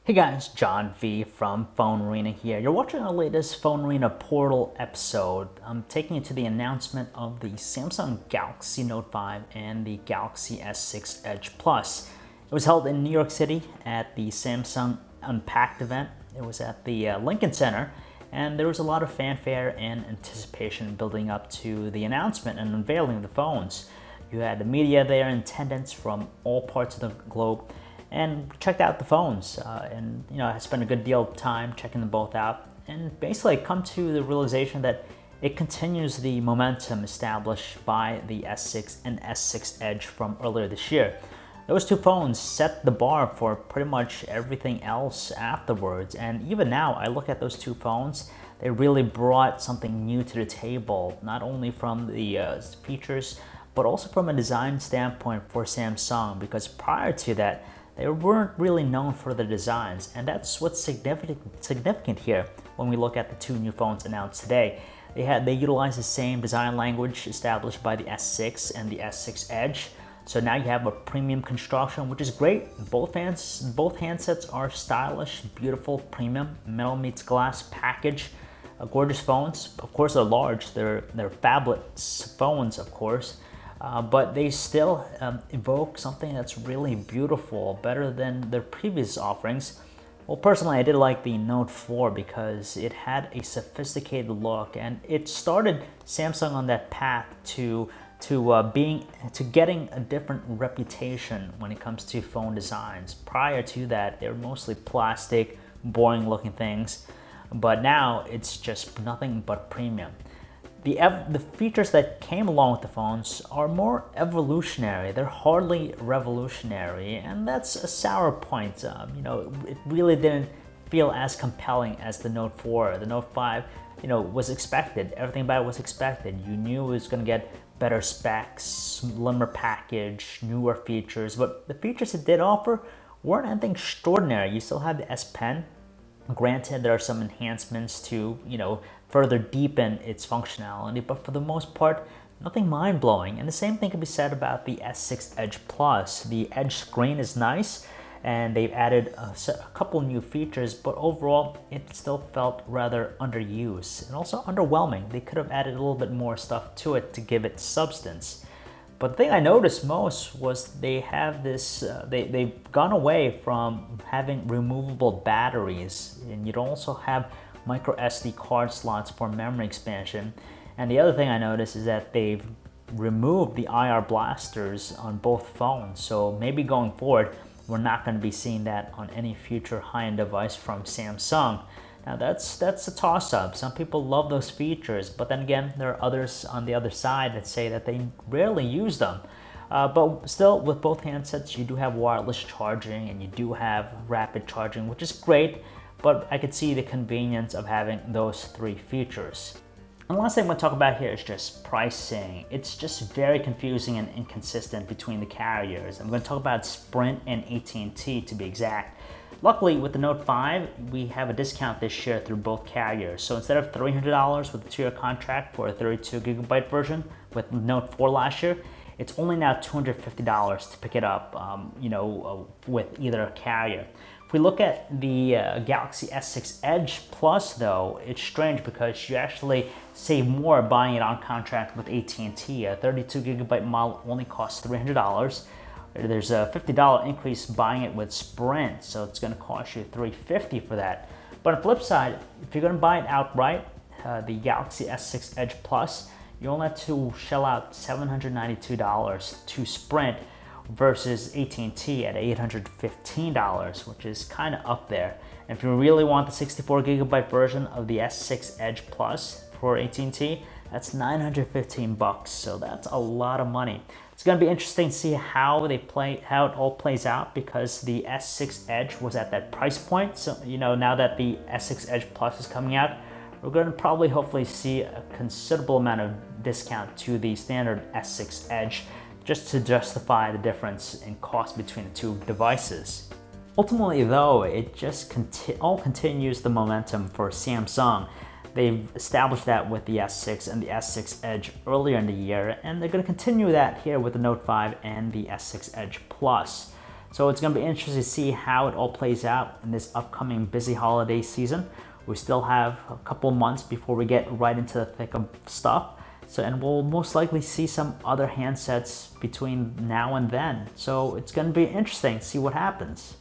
Hey guys, John V from PhoneArena here. You're watching our latest PhoneArena Portal episode. I'm taking you to the announcement of the Samsung Galaxy Note 5 and the Galaxy S6 Edge Plus. It was held in New York City at the Samsung Unpacked event. It was at the Lincoln Center, and there was a lot of fanfare and anticipation building up to the announcement and unveiling of the phones. You had the media there in attendance from all parts of the globe, and checked out the phones, and I spent a good deal of time checking them both out, and basically come to the realization that it continues the momentum established by the S6 and S6 Edge from earlier this year. Those two phones set the bar for pretty much everything else afterwards, and even now I look at those two phones, they really brought something new to the table, not only from the features but also from a design standpoint for Samsung, because prior to that they weren't really known for their designs, and that's what's significant here when we look at the two new phones announced today. They utilize the same design language established by the S6 and the S6 Edge, so now you have a premium construction, which is great. Both handsets are stylish, beautiful, premium, metal meets glass package. Gorgeous phones. Of course, they're large. They're phablet phones, of course. But they still evoke something that's really beautiful, better than their previous offerings. Well, personally, I did like the Note 4 because it had a sophisticated look, and it started Samsung on that path to getting a different reputation when it comes to phone designs. Prior to that, they were mostly plastic, boring-looking things, but now it's just nothing but premium. The features that came along with the phones are more evolutionary. They're hardly revolutionary, and that's a sour point. It really didn't feel as compelling as the Note 4. The Note 5, was expected. Everything about it was expected. You knew it was going to get better specs, slimmer package, newer features, but the features it did offer weren't anything extraordinary. You still had the S Pen. Granted, there are some enhancements to, further deepen its functionality, but for the most part, nothing mind-blowing. And the same thing can be said about the S6 Edge Plus. The Edge screen is nice, and they've added a couple new features, but overall, it still felt rather underused and also underwhelming. They could have added a little bit more stuff to it to give it substance. But the thing I noticed most was they have this, they've gone away from having removable batteries, and you'd also have micro SD card slots for memory expansion. And the other thing I noticed is that they've removed the IR blasters on both phones. So maybe going forward, we're not going to be seeing that on any future high-end device from Samsung. Now that's a toss-up. Some people love those features, but then again, there are others on the other side that say that they rarely use them. But still, with both handsets, you do have wireless charging and you do have rapid charging, which is great, but I could see the convenience of having those three features. And the last thing I'm going to talk about here is just pricing. It's just very confusing and inconsistent between the carriers. I'm going to talk about Sprint and AT&T to be exact. Luckily, with the Note 5, we have a discount this year through both carriers. So instead of $300 with a 2-year contract for a 32GB version with Note 4 last year, it's only now $250 to pick it up, with either carrier. If we look at the Galaxy S6 Edge Plus, though, it's strange because you actually save more buying it on contract with AT&T. A 32GB model only costs $300. There's a $50 increase buying it with Sprint, so it's going to cost you $350 for that. But on the flip side, if you're going to buy it outright, the Galaxy S6 Edge Plus, you only have to shell out $792 to Sprint versus AT&T at $815, which is kind of up there. And if you really want the 64GB version of the S6 Edge Plus for AT&T, that's $915, so that's a lot of money. It's going to be interesting to see how it all plays out, because the S6 Edge was at that price point. So, now that the S6 Edge Plus is coming out, we're going to hopefully see a considerable amount of discount to the standard S6 Edge just to justify the difference in cost between the two devices. Ultimately, though, it just all continues the momentum for Samsung. They've established that with the S6 and the S6 Edge earlier in the year, and they're going to continue that here with the Note 5 and the S6 Edge Plus. So it's going to be interesting to see how it all plays out in this upcoming busy holiday season. We still have a couple months before we get right into the thick of stuff. So, and we'll most likely see some other handsets between now and then. So it's going to be interesting to see what happens.